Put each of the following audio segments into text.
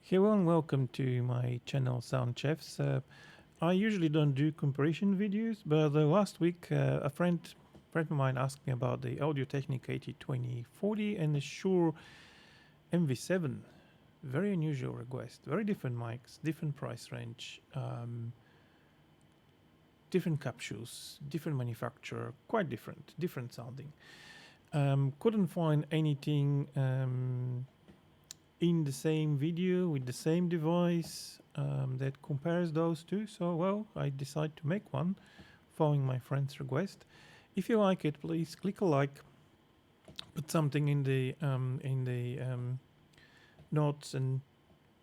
Hello and welcome to my channel Sound Chefs. I usually don't do comparison videos, but last week a friend of mine asked me about the Audio Technica AT2040 and the SHURE MV7. Very unusual request. Very different mics, different price range, different capsules, different manufacturer, quite different sounding. Couldn't find anything in the same video with the same device that compares those two. So, well, I decided to make one following my friend's request. If you like it, please click a like, put something in the notes, and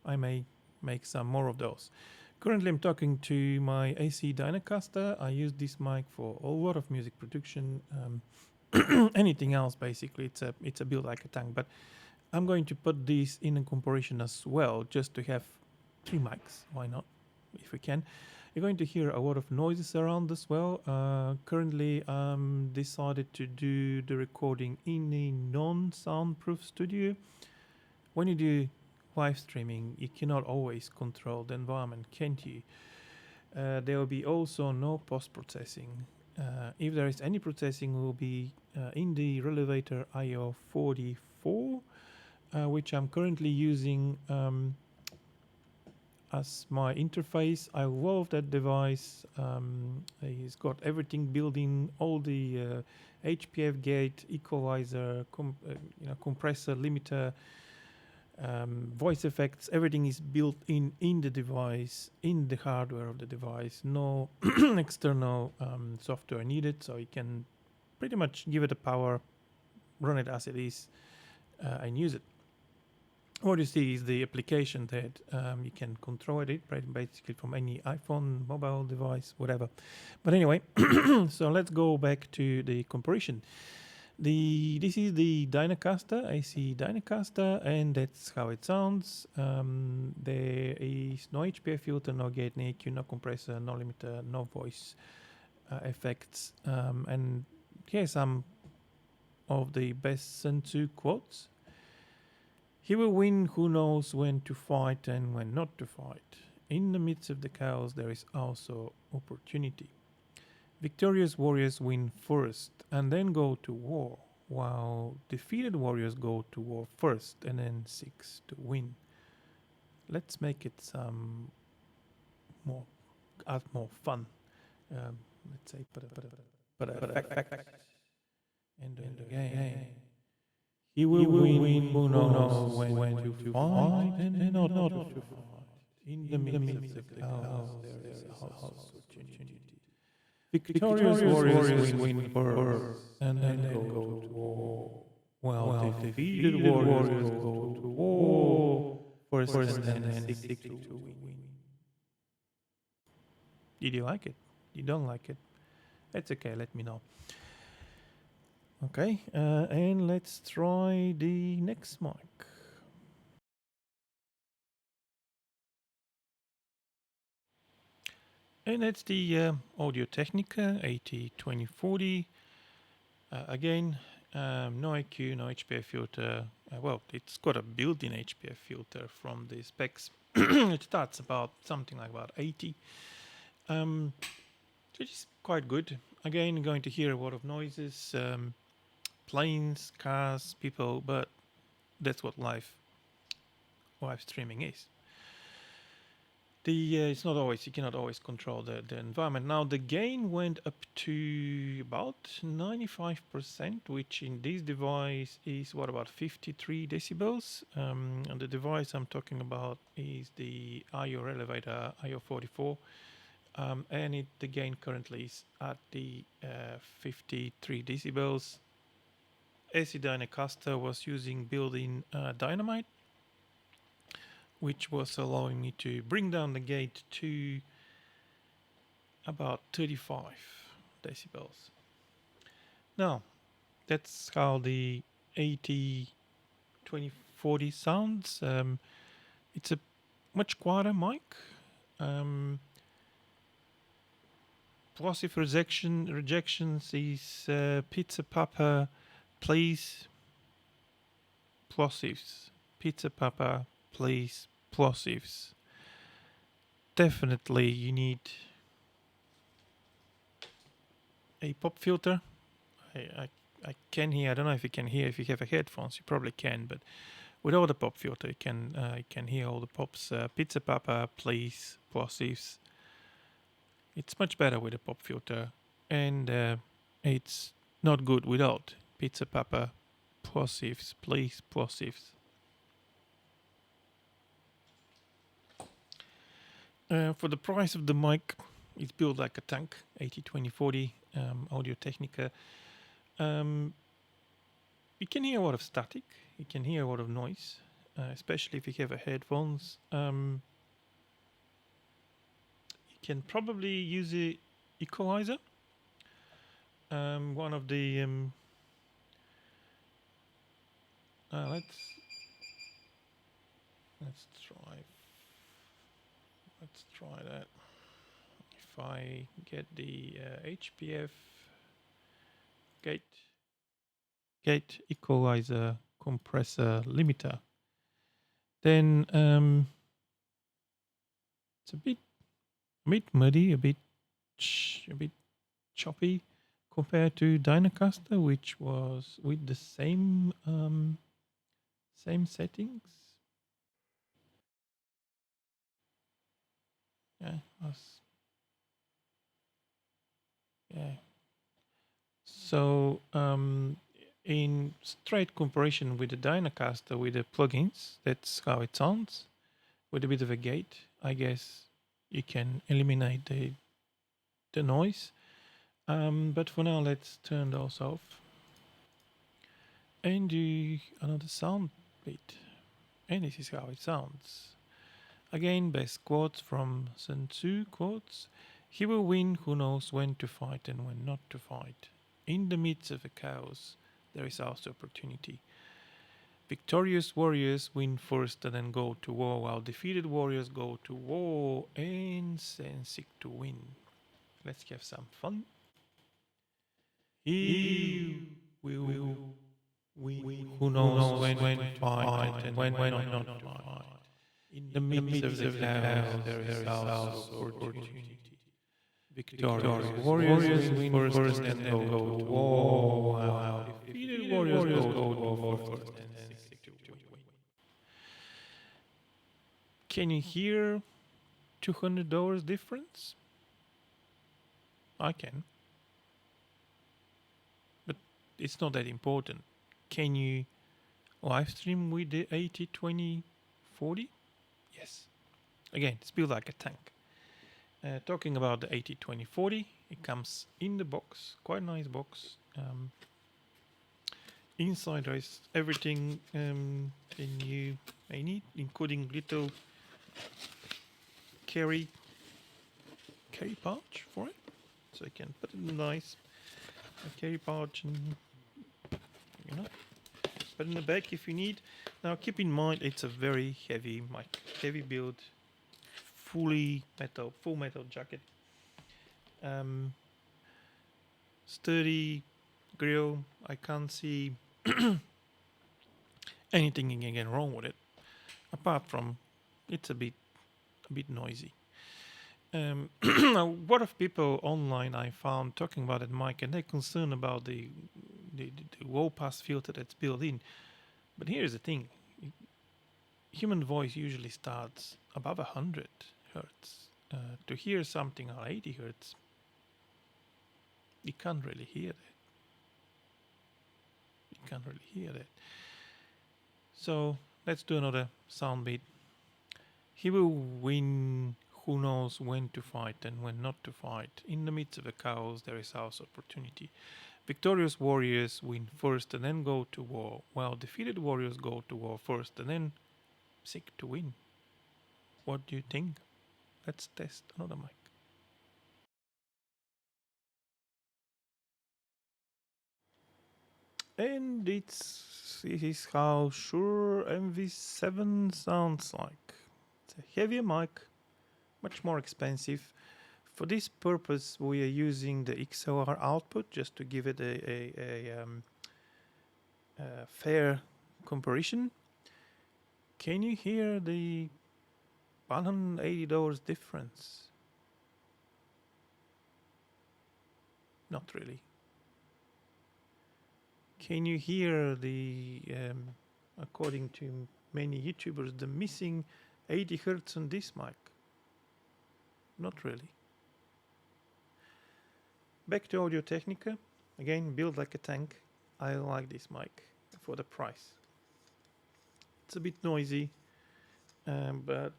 I may make some more of those. Currently, I'm talking to my AC DynaCaster. I use this mic for a lot of music production. Anything else, basically, it's a build like a tank, but I'm going to put this in a comparison as well, just to have 3 mics. Why not, if we can. You're going to hear a lot of noises around as well. Currently, I'm decided to do the recording in a non-soundproof studio. When you do live streaming, you cannot always control the environment, can't you? There will be also no post-processing. If there is any processing, will be in the Relevator IO44, which I'm currently using as my interface. I love that device. It's got everything built in, all the HPF gate, equalizer, compressor, limiter, voice effects. Everything is built in the device, in the hardware of the device. No external software needed, so you can pretty much give it a power, run it as it is, and use it. What you see is the application that you can control it basically from any iPhone, mobile device, whatever. But anyway, so let's go back to the comparison. This is the DynaCaster, AC DynaCaster, and that's how it sounds. There is no HPF filter, no gate, no EQ, no compressor, no limiter, no voice effects. And here's some of the best Sun Tzu quotes. He will win who knows when to fight and when not to fight. In the midst of the chaos, there is also opportunity. Victorious warriors win first and then go to war, while defeated warriors go to war first and then seeks to win. Let's make it some more fun. Let's say, and the game. He will win who knows when to fight and not to fight. In the midst of the chaos, there is also opportunity. Victorious warriors win first and then go to war, while defeated warriors go to war first and then seek to win. Did you like it? You don't like it? That's okay, let me know. Okay, and let's try the next mic. And that's the Audio Technica AT2040. Again, no EQ, no HPF filter. Well, it's got a built-in HPF filter from the specs. It starts about something like about 80. Which is quite good. Again, you're going to hear a lot of noises. Planes, cars, people, but that's what live streaming is. It's not always, you cannot always control the environment. Now the gain went up to about 95%, which in this device is what, about 53 decibels. And the device I'm talking about is the IO Relevator IO44. And the gain currently is at the 53 decibels. AC DynaCaster was using built-in dynamite, which was allowing me to bring down the gate to about 35 decibels. Now, that's how the AT2040 sounds. It's a much quieter mic. Plosive rejections is Pizza Papa, please, Plosives. Pizza Papa, please, Plosives. Definitely you need a pop filter. I can hear, I don't know if you can hear, if you have a headphones, you probably can, but without a pop filter, you can hear all the pops. Pizza Papa, please, Plosives. It's much better with a pop filter, and it's not good without Pizza Papa, Plosives, please, Plosives. For the price of the mic, it's built like a tank, AT2040 Audio Technica. You can hear a lot of static, you can hear a lot of noise, especially if you have a headphones. You can probably use a equalizer. One of the let's try that. If I get the HPF gate equalizer compressor limiter, then it's a bit muddy, a bit choppy compared to DynaCaster, which was with the same settings. Yeah. So in straight comparison with the DynaCaster with the plugins, that's how it sounds. With a bit of a gate, I guess you can eliminate the noise. But for now, let's turn those off and do another sound bit. And this is how it sounds. Again, best quotes from Sun Tzu quotes. He will win who knows when to fight and when not to fight. In the midst of the chaos, there is also opportunity. Victorious warriors win first and then go to war, while defeated warriors go to war and then seek to win. Let's have some fun. He will win who knows when to fight and when not to fight. In the midst of the chaos, there is also opportunity. Victorious warriors win first and then go to war, while defeated warriors go to war first and then seek to win. Can you hear $200 difference? I can. But it's not that important. Can you live stream with the AT2040? Yes. Again, it's built like a tank. Talking about the AT2040, it comes in the box, quite a nice box. Inside there is everything you may need, including little carry pouch for it, so I can put it in a nice carry pouch and put in the back if you need. Now keep in mind it's a very heavy mic, heavy build, full metal jacket, sturdy grill. I can't see anything you can get wrong with it, apart from it's a bit noisy. A lot of people online I found talking about that mic, and they're concerned about the low pass filter that's built in. But here's the thing: human voice usually starts above 100 hertz. To hear something at 80 hertz, you can't really hear that. So let's do another sound bit. He will win who knows when to fight and when not to fight. In the midst of the chaos, there is also opportunity. Victorious warriors win first and then go to war, while defeated warriors go to war first and then seek to win. What do you think? Let's test another mic. And this is how SHURE MV7 sounds like. It's a heavier mic, much more expensive. For this purpose, we are using the XLR output just to give it a fair comparison. Can you hear the $180 difference. Not really. Can you hear the, according to many YouTubers, the missing 80 Hertz on this mic? Not really. Back to Audio Technica. Again, built like a tank. I like this mic for the price. It's a bit noisy, but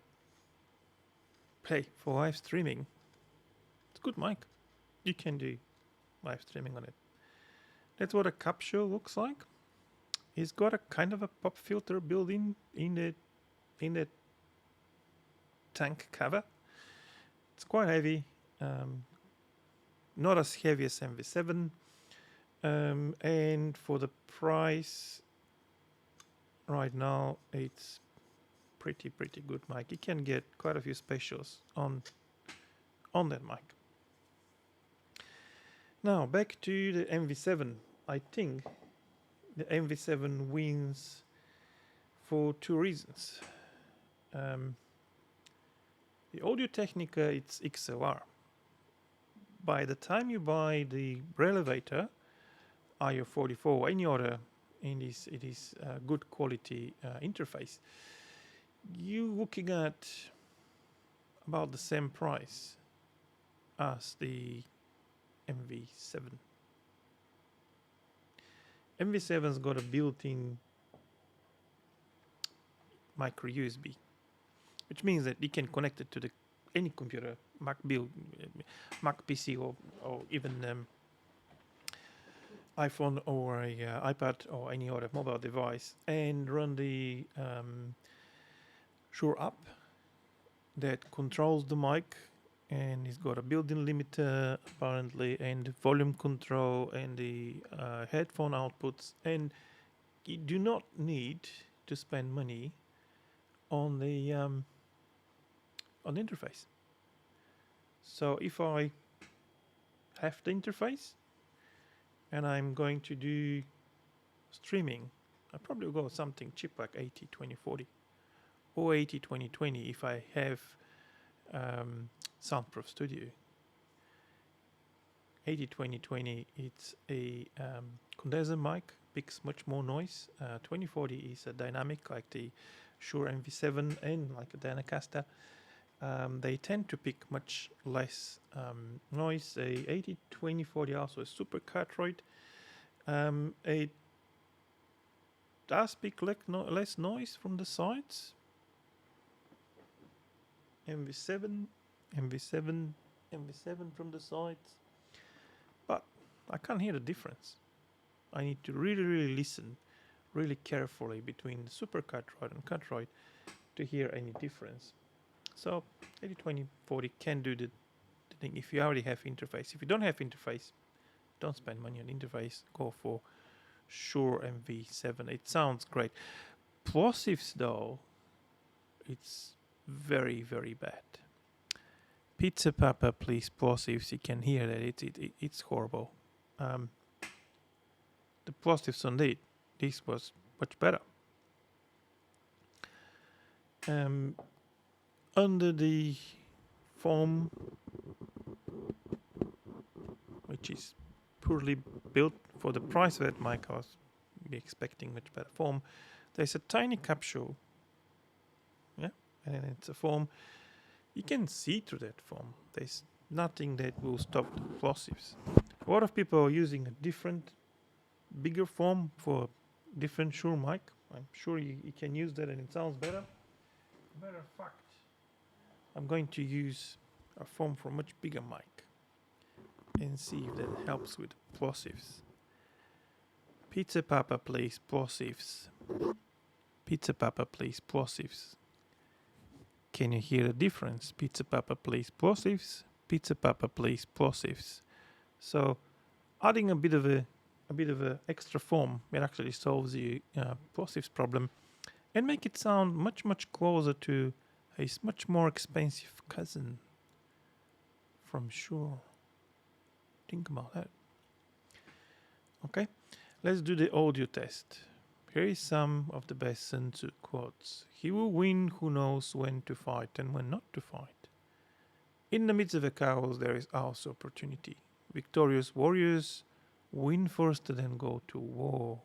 hey, for live streaming, it's a good mic. You can do live streaming on it. That's what a capsule looks like. It's got a kind of a pop filter built in the tank cover. It's quite heavy, not as heavy as MV7, and for the price right now, it's pretty good mic. You can get quite a few specials on that mic. Now back to the MV7. I think the MV7 wins for two reasons. The Audio Technica, it's XLR. By the time you buy the Relevator, IO44, any other, and it is a good quality interface, you're looking at about the same price as the MV7. MV7's got a built-in micro USB, which means that you can connect it to any computer, Mac PC, or even iPhone or a iPad or any other mobile device, and run the SHURE app that controls the mic, and it's got a built-in limiter apparently, and volume control, and the headphone outputs, and you do not need to spend money on the interface. So if I have the interface and I'm going to do streaming, I probably will go with something cheap like AT2040 or AT2020 if I have Soundproof Studio. AT2020, it's a condenser mic, picks much more noise. 2040 is a dynamic like the SHURE MV7 and like a DynaCaster. They tend to pick much less noise. A AT2040 also a super cartridge. It does pick less noise from the sides. MV7 from the sides, but I can't hear the difference. I need to really listen really carefully between the super cartridge and cartridge to hear any difference. So AT2040 can do the thing if you already have interface. If you don't have interface, don't spend money on interface. Go for SHURE MV7. It sounds great. Plosives though, it's very bad. Pizza Papa, please, Plosives. You can hear that it's horrible. The Plosives on this was much better. Under the foam, which is poorly built for the price of that mic, I was expecting much better foam. There's a tiny capsule, yeah, and it's a foam. You can see through that foam. There's nothing that will stop the Plosives. A lot of people are using a different, bigger foam for different SHURE mic. I'm sure you can use that and it sounds better. Matter of fact, I'm going to use a foam for a much bigger mic and see if that helps with Plosives. Pizza Papa, please, Plosives. Pizza Papa, please, Plosives. Can you hear the difference? Pizza Papa, please, Plosives. Pizza Papa, please, Plosives. So adding a bit of a extra foam, it actually solves the Plosives problem and make it sound much closer to a much more expensive cousin from SHURE. Think about that. Okay, let's do the audio test. Here is some of the best Sun Tzu quotes. He will win who knows when to fight and when not to fight. In the midst of the chaos there is also opportunity. Victorious warriors win first and then go to war,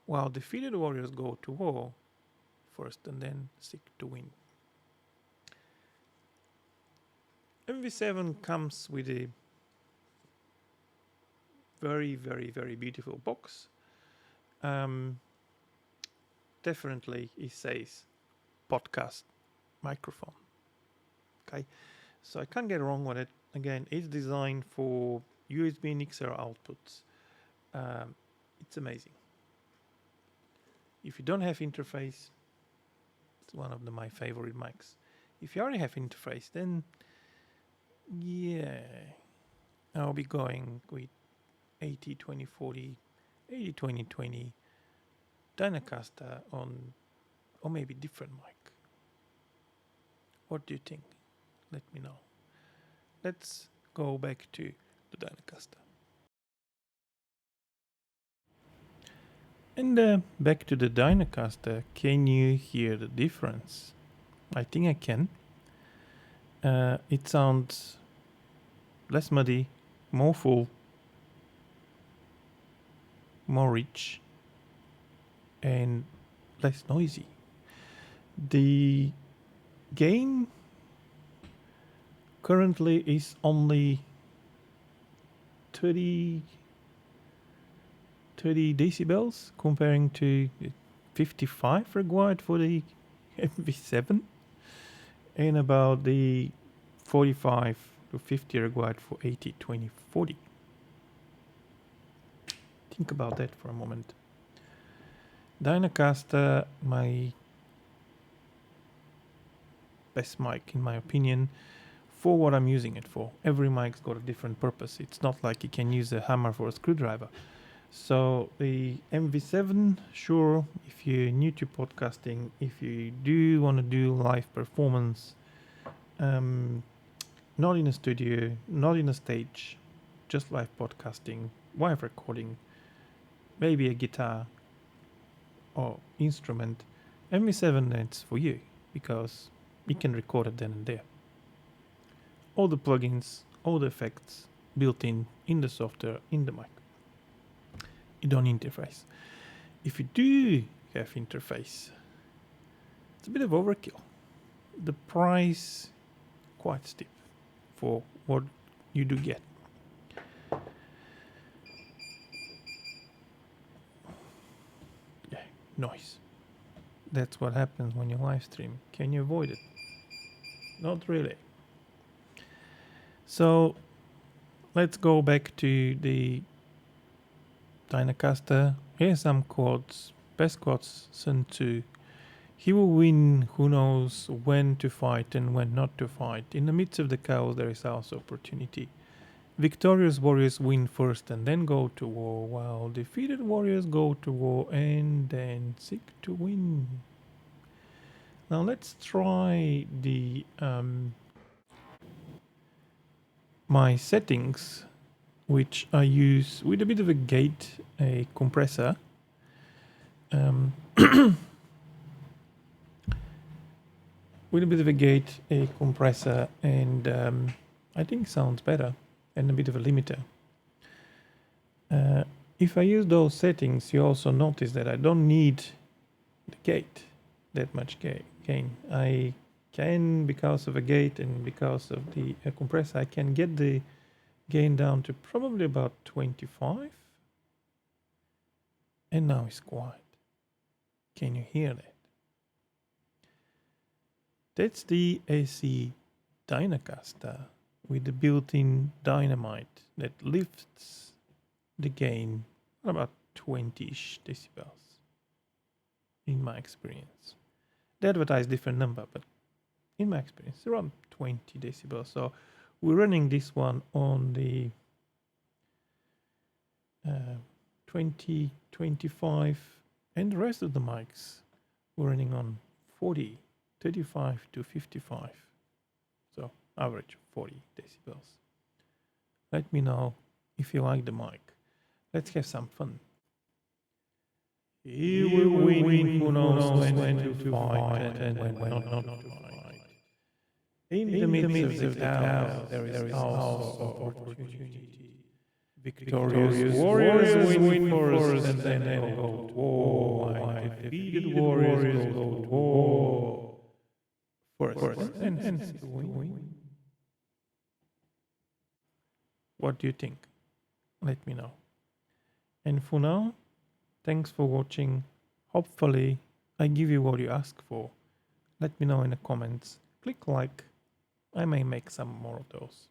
while defeated warriors go to war first and then seek to win. MV7 comes with a very, very, very beautiful box. Definitely it says podcast microphone. Okay, so I can't get wrong with it. Again, it's designed for USB and XLR outputs. It's amazing. If you don't have interface, it's one of my favorite mics. If you already have interface, then yeah, I'll be going with AT2040, AT2020, DynaCaster on, or maybe different mic. What do you think? Let me know. Let's go back to the DynaCaster. And back to the DynaCaster, can you hear the difference? I think I can. It sounds less muddy, more full, more rich, and less noisy. The gain currently is only 30 decibels, comparing to 55 required for the MV7 and about the 45 to 50 required for AT2040. Think about that for a moment. DynaCaster, my best mic in my opinion, for what I'm using it for. Every mic's got a different purpose. It's not like you can use a hammer for a screwdriver. So the MV7, sure, if you're new to podcasting, if you do want to do live performance, not in a studio, not in a stage, just live podcasting, live recording, maybe a guitar or instrument, MV7 that's for you, because you can record it then and there. All the plugins, all the effects built in the software, in the mic. You don't interface. If you do have interface, it's a bit of overkill. The price quite steep for what you do get. Yeah, noise. That's what happens when you live stream. Can you avoid it? Not really. So let's go back to the DynaCaster. Here's some quotes, best quotes, Sun Tzu. He will win who knows when to fight and when not to fight. In the midst of the chaos there is also opportunity. Victorious warriors win first and then go to war, while defeated warriors go to war and then seek to win. Now let's try the my settings, which I use with a bit of a gate, a compressor. With a bit of a gate, a compressor, and I think sounds better, and a bit of a limiter. If I use those settings, you also notice that I don't need the gate, that much gain. I can, because of a gate and because of the compressor, I can get the gain down to probably about 25. And now it's quiet. Can you hear that? That's the AC DynaCaster with the built-in dynamite that lifts the gain about 20-ish decibels in my experience. They advertise different number, but in my experience, around 20 decibels. So we're running this one on the 20, 25, and the rest of the mics we're running on 40, 35 to 55. So average 40 decibels. Let me know if you like the mic. Let's have some fun. He will win who knows when to fight and when not to fight. In the midst of the chaos, there is also opportunity. Victorious warriors win first and then go to war. Defeated warriors go to war first and still win. What do you think? Let me know. And for now, thanks for watching. Hopefully, I give you what you ask for. Let me know in the comments. Click like. I may make some more of those.